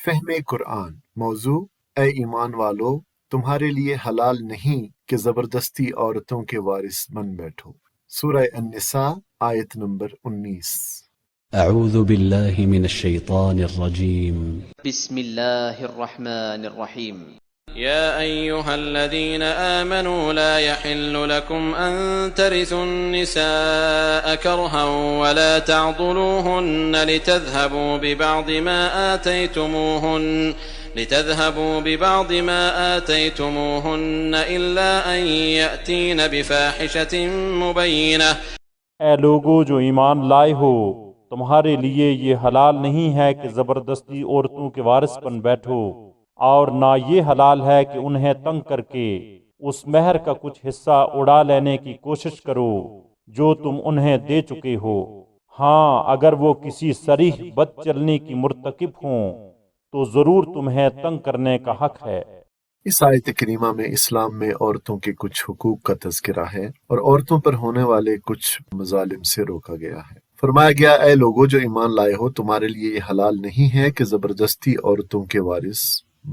فہم قرآن۔ موضوع: اے ایمان والو، تمہارے لیے حلال نہیں کہ زبردستی عورتوں کے وارث بن بیٹھو۔ سورہ النساء آیت نمبر 19۔ اعوذ باللہ من الشیطان الرجیم۔ بسم اللہ الرحمن الرحیم۔ يا أيها الذين آمنوا لا يحل لكم أن ترثوا النساء كرها ولا تعضلوهن لتذهبوا ببعض ما آتيتموهن إلا أن يأتين بفاحشة مبينة۔ اے لوگو جو ایمان لائے ہو، تمہارے لیے یہ حلال نہیں ہے کہ زبردستی عورتوں کے وارث بن بیٹھو، اور نہ یہ حلال ہے کہ انہیں تنگ کر کے اس مہر کا کچھ حصہ اڑا لینے کی کوشش کرو جو تم انہیں دے چکے ہو۔ ہاں، اگر وہ کسی صریح بد چلنی کی مرتکب ہوں تو ضرور تمہیں تنگ کرنے کا حق ہے۔ اس آیت کریمہ میں اسلام میں عورتوں کے کچھ حقوق کا تذکرہ ہے اور عورتوں پر ہونے والے کچھ مظالم سے روکا گیا ہے۔ فرمایا گیا، اے لوگو جو ایمان لائے ہو، تمہارے لیے یہ حلال نہیں ہے کہ زبردستی عورتوں کے وارث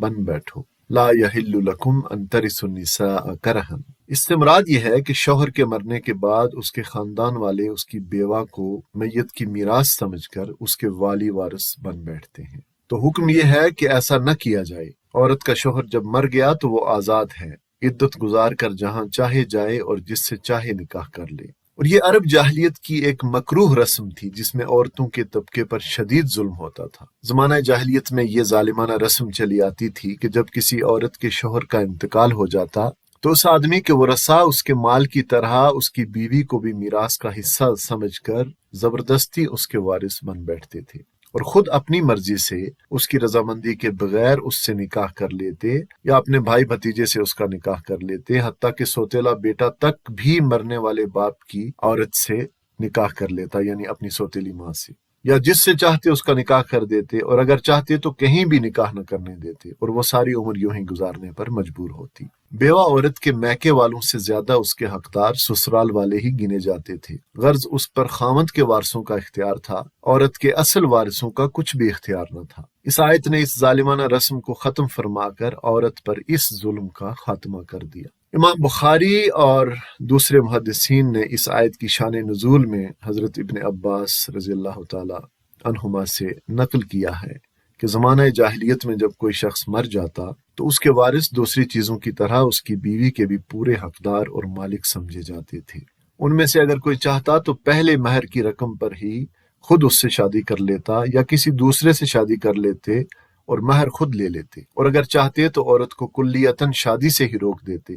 بن بیٹھو۔ لا یحل لکم ان ترثوا النساء کرہا۔ اس سے مراد یہ ہے کہ شوہر کے مرنے کے بعد اس کے خاندان والے اس کی بیوہ کو میت کی میراث سمجھ کر اس کے والی وارث بن بیٹھتے ہیں۔ تو حکم یہ ہے کہ ایسا نہ کیا جائے۔ عورت کا شوہر جب مر گیا تو وہ آزاد ہے، عدت گزار کر جہاں چاہے جائے اور جس سے چاہے نکاح کر لے۔ اور یہ عرب جاہلیت کی ایک مکروہ رسم تھی جس میں عورتوں کے طبقے پر شدید ظلم ہوتا تھا۔ زمانہ جاہلیت میں یہ ظالمانہ رسم چلی آتی تھی کہ جب کسی عورت کے شوہر کا انتقال ہو جاتا تو اس آدمی کے ورثاء اس کے مال کی طرح اس کی بیوی کو بھی میراث کا حصہ سمجھ کر زبردستی اس کے وارث بن بیٹھتے تھے اور خود اپنی مرضی سے اس کی رضامندی کے بغیر اس سے نکاح کر لیتے یا اپنے بھائی بھتیجے سے اس کا نکاح کر لیتے، حتیٰ کہ سوتیلا بیٹا تک بھی مرنے والے باپ کی عورت سے نکاح کر لیتا، یعنی اپنی سوتیلی ماں سے، یا جس سے چاہتے اس کا نکاح کر دیتے، اور اگر چاہتے تو کہیں بھی نکاح نہ کرنے دیتے، اور وہ ساری عمر یوں ہی گزارنے پر مجبور ہوتی۔ بیوہ عورت کے میکے والوں سے زیادہ اس کے حقدار سسرال والے ہی گنے جاتے تھے، غرض اس پر خاوند کے وارثوں کا اختیار تھا، عورت کے اصل وارثوں کا کچھ بھی اختیار نہ تھا۔ اس آیت نے اس ظالمانہ رسم کو ختم فرما کر عورت پر اس ظلم کا خاتمہ کر دیا۔ امام بخاری اور دوسرے محدثین نے اس آیت کی شان نزول میں حضرت ابن عباس رضی اللہ تعالی عنہما سے نقل کیا ہے کہ زمانہ جاہلیت میں جب کوئی شخص مر جاتا تو اس کے وارث دوسری چیزوں کی طرح اس کی بیوی کے بھی پورے حقدار اور مالک سمجھے جاتے تھے۔ ان میں سے اگر کوئی چاہتا تو پہلے مہر کی رقم پر ہی خود اس سے شادی کر لیتا یا کسی دوسرے سے شادی کر لیتے اور مہر خود لے لیتے، اور اگر چاہتے تو عورت کو کلیتاً شادی سے ہی روک دیتے،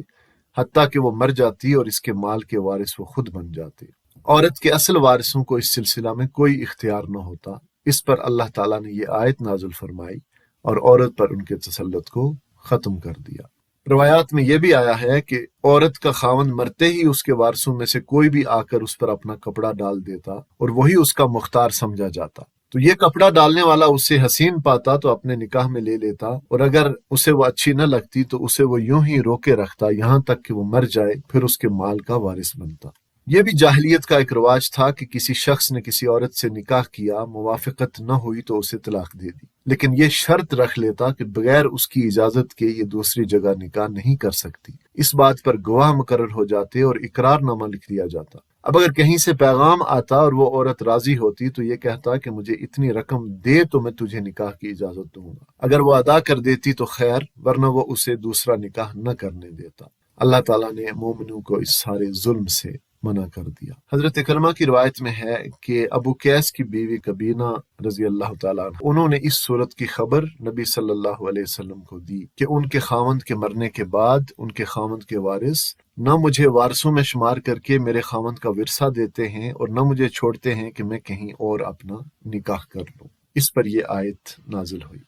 حتیٰ کہ وہ مر جاتی اور اس کے مال کے وارث وہ خود بن جاتے۔ عورت کے اصل وارثوں کو اس سلسلہ میں کوئی اختیار نہ ہوتا۔ اس پر اللہ تعالیٰ نے یہ آیت نازل فرمائی اور عورت پر ان کے تسلط کو ختم کر دیا۔ روایات میں یہ بھی آیا ہے کہ عورت کا خاوند مرتے ہی اس کے وارثوں میں سے کوئی بھی آ کر اس پر اپنا کپڑا ڈال دیتا اور وہی اس کا مختار سمجھا جاتا، تو یہ کپڑا ڈالنے والا اسے حسین پاتا تو اپنے نکاح میں لے لیتا، اور اگر اسے وہ اچھی نہ لگتی تو اسے وہ یوں ہی روکے رکھتا یہاں تک کہ وہ مر جائے، پھر اس کے مال کا وارث بنتا۔ یہ بھی جاہلیت کا ایک رواج تھا کہ کسی شخص نے کسی عورت سے نکاح کیا، موافقت نہ ہوئی تو اسے طلاق دے دی، لیکن یہ شرط رکھ لیتا کہ بغیر اس کی اجازت کے یہ دوسری جگہ نکاح نہیں کر سکتی۔ اس بات پر گواہ مقرر ہو جاتے اور اقرار نامہ لکھ دیا جاتا۔ اب اگر کہیں سے پیغام آتا اور وہ عورت راضی ہوتی تو یہ کہتا کہ مجھے اتنی رقم دے تو میں تجھے نکاح کی اجازت دوں گا۔ اگر وہ ادا کر دیتی تو خیر، ورنہ وہ اسے دوسرا نکاح نہ کرنے دیتا۔ اللہ تعالیٰ نے مومنوں کو اس سارے ظلم سے منع کر دیا۔ حضرت اکرمہ کی روایت میں ہے کہ ابو قیس کی بیوی کبینہ رضی اللہ تعالیٰ عنہ، انہوں نے اس صورت کی خبر نبی صلی اللہ علیہ وسلم کو دی کہ ان کے خاوند کے مرنے کے بعد ان کے خاوند کے وارث نہ مجھے وارثوں میں شمار کر کے میرے خاوند کا ورثہ دیتے ہیں اور نہ مجھے چھوڑتے ہیں کہ میں کہیں اور اپنا نکاح کر لوں۔ اس پر یہ آیت نازل ہوئی،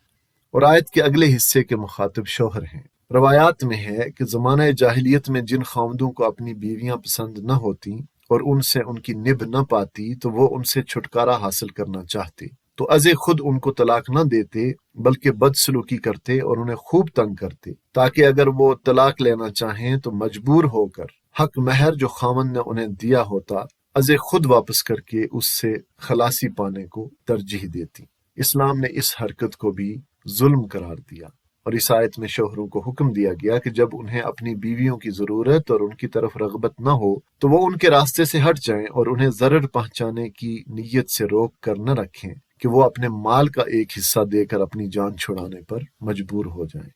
اور آیت کے اگلے حصے کے مخاطب شوہر ہیں۔ روایات میں ہے کہ زمانہ جاہلیت میں جن خاوندوں کو اپنی بیویاں پسند نہ ہوتی اور ان سے ان کی نبھ نہ پاتی تو وہ ان سے چھٹکارا حاصل کرنا چاہتے تو ازے خود ان کو طلاق نہ دیتے بلکہ بد سلوکی کرتے اور انہیں خوب تنگ کرتے، تاکہ اگر وہ طلاق لینا چاہیں تو مجبور ہو کر حق مہر جو خاوند نے انہیں دیا ہوتا ازے خود واپس کر کے اس سے خلاصی پانے کو ترجیح دیتی۔ اسلام نے اس حرکت کو بھی ظلم قرار دیا۔ اور اس آیت میں شوہروں کو حکم دیا گیا کہ جب انہیں اپنی بیویوں کی ضرورت اور ان کی طرف رغبت نہ ہو تو وہ ان کے راستے سے ہٹ جائیں اور انہیں ضرر پہنچانے کی نیت سے روک کر نہ رکھیں کہ وہ اپنے مال کا ایک حصہ دے کر اپنی جان چھڑانے پر مجبور ہو جائیں۔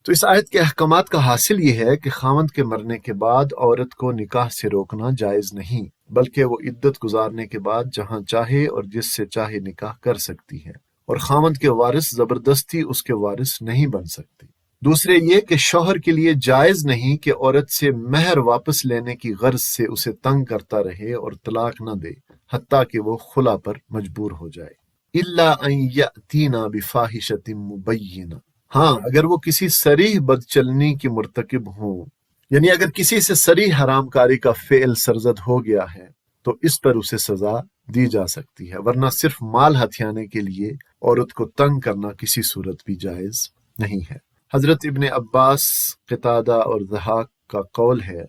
تو اس آیت کے احکامات کا حاصل یہ ہے کہ خاوند کے مرنے کے بعد عورت کو نکاح سے روکنا جائز نہیں، بلکہ وہ عدت گزارنے کے بعد جہاں چاہے اور جس سے چاہے نکاح کر سکتی ہے، اور خاوند کے وارث زبردستی اس کے وارث نہیں بن سکتے۔ دوسرے یہ کہ شوہر کے لیے جائز نہیں کہ عورت سے مہر واپس لینے کی غرض سے اسے تنگ کرتا رہے اور طلاق نہ دے حتیٰ کہ وہ خلا پر مجبور ہو جائے۔ الا ان یأتینا بفاحشۃ مبینہ، ہاں اگر وہ کسی صریح بدچلنی کی مرتکب ہوں، یعنی اگر کسی سے صریح حرام کاری کا فعل سرزد ہو گیا ہے تو اس پر اسے سزا دی جا سکتی ہے، ورنہ صرف مال ہتھیانے کے لیے عورت کو تنگ کرنا کسی صورت بھی جائز نہیں ہے۔ حضرت ابن عباس، قتادہ اور ضحاک کا قول ہے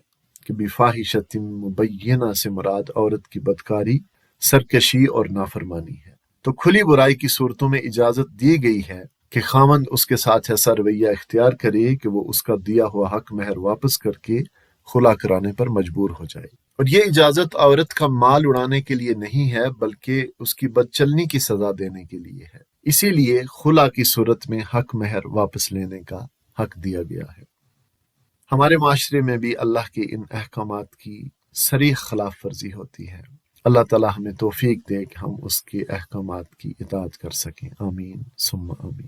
کہ بفاحشۃ مبینہ سے مراد عورت کی بدکاری، سرکشی اور نافرمانی ہے۔ تو کھلی برائی کی صورتوں میں اجازت دی گئی ہے کہ خاوند اس کے ساتھ ایسا رویہ اختیار کرے کہ وہ اس کا دیا ہوا حق مہر واپس کر کے خلا کرانے پر مجبور ہو جائے، اور یہ اجازت عورت کا مال اڑانے کے لیے نہیں ہے بلکہ اس کی بدچلنی کی سزا دینے کے لیے ہے۔ اسی لیے خلا کی صورت میں حق مہر واپس لینے کا حق دیا گیا ہے۔ ہمارے معاشرے میں بھی اللہ کے ان احکامات کی صریح خلاف ورزی ہوتی ہے۔ اللہ تعالی ہمیں توفیق دے کہ ہم اس کے احکامات کی اطاعت کر سکیں۔ آمین ثم آمین۔